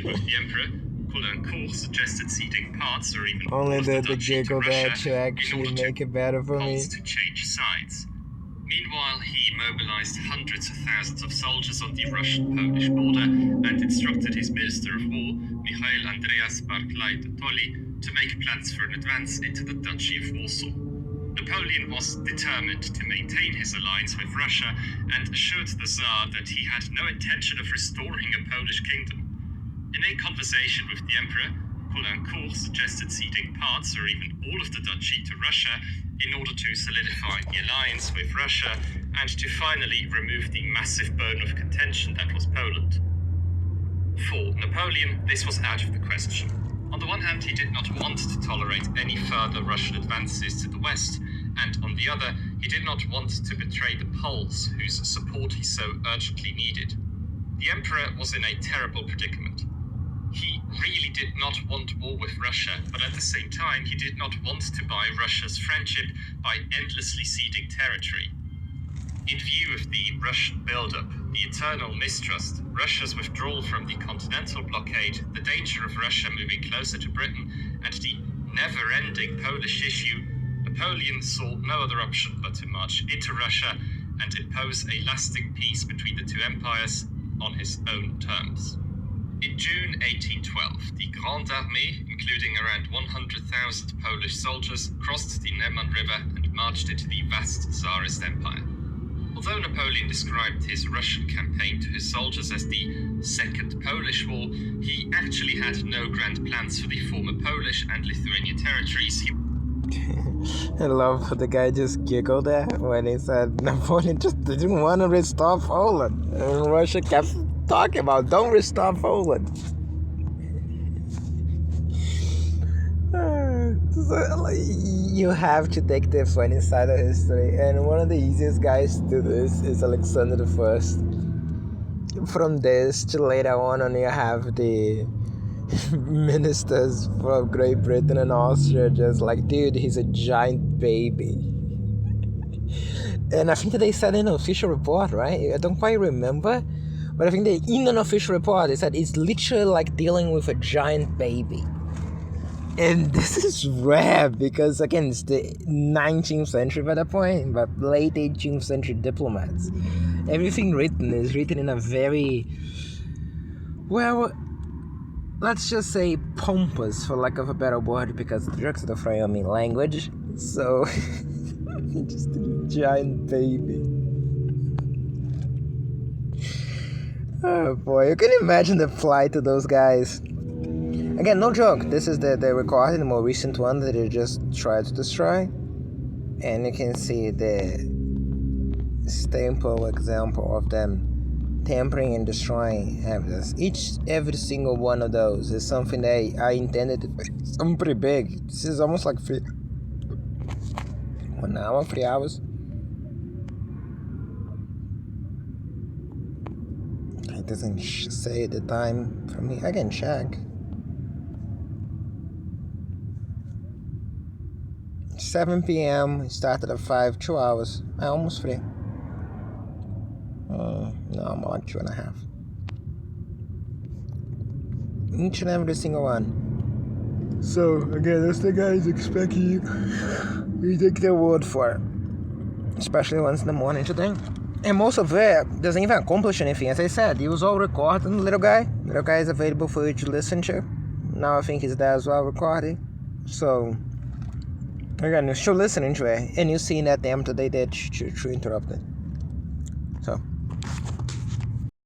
with the Emperor, Caulaincourt suggested ceding parts or even only all of the the duchy to giggle Russia that to actually make it better for me. to change sides. Meanwhile, he mobilized hundreds of thousands of soldiers on the Russian-Polish border and instructed his Minister of War, Mikhail Andreas Barclay de Tolly, to make plans for an advance into the Duchy of Warsaw. Napoleon was determined to maintain his alliance with Russia and assured the Tsar that he had no intention of restoring a Polish kingdom. In a conversation with the Emperor, Caulaincourt suggested ceding parts or even all of the duchy to Russia in order to solidify the alliance with Russia and to finally remove the massive bone of contention that was Poland. For Napoleon, this was out of the question. On the one hand, he did not want to tolerate any further Russian advances to the west, and on the other, he did not want to betray the Poles, whose support he so urgently needed. The Emperor was in a terrible predicament. He really did not want war with Russia, but at the same time, he did not want to buy Russia's friendship by endlessly ceding territory. In view of the Russian buildup, the eternal mistrust, Russia's withdrawal from the continental blockade, the danger of Russia moving closer to Britain, and the never-ending Polish issue, Napoleon saw no other option but to march into Russia and impose a lasting peace between the two empires on his own terms. In June 1812, the Grande Armée, including around 100,000 Polish soldiers, crossed the Neman River and marched into the vast Tsarist Empire. Although Napoleon described his Russian campaign to his soldiers as the Second Polish War, he actually had no grand plans for the former Polish and Lithuanian territories. I love how the guy just giggled at when he said Napoleon just didn't want to restore Poland. And Russia kept talking about, don't restore Poland. So, you have to take the funny side of history, and one of the easiest guys to do this is Alexander I. From this to later on you have the ministers from Great Britain and Austria just like, dude, he's a giant baby. And I think that they said in an official report, right? I don't quite remember, but I think that in an official report they said it's literally like dealing with a giant baby. And this is rare because, again, it's the 19th century by that point, but late 18th century diplomats. Everything written is written in a very, well, let's just say pompous, for lack of a better word, because the drugs are the me language. So, just a giant baby. Oh boy, you can imagine the plight of those guys. Again, no joke, this is the recording, the more recent one that they just tried to destroy. And you can see the sample example of them tampering and destroying evidence. Every single one of those is something that I intended to be something pretty big. This is almost like 1 hour, 3 hours. It doesn't say the time for me. I can check. 7 p.m. started at 5, 2 hours. Almost 3. No, I'm on 2.5. Each and every single one. So, again, that's the guys expecting you. You take their word for it. Especially once in the morning today. And most of it doesn't even accomplish anything. As I said, it was all recorded. Little guy is available for you to listen to. Now I think he's there as well recording. So, again, you're still listening to it. And you're seeing that damn today that you interrupted. So,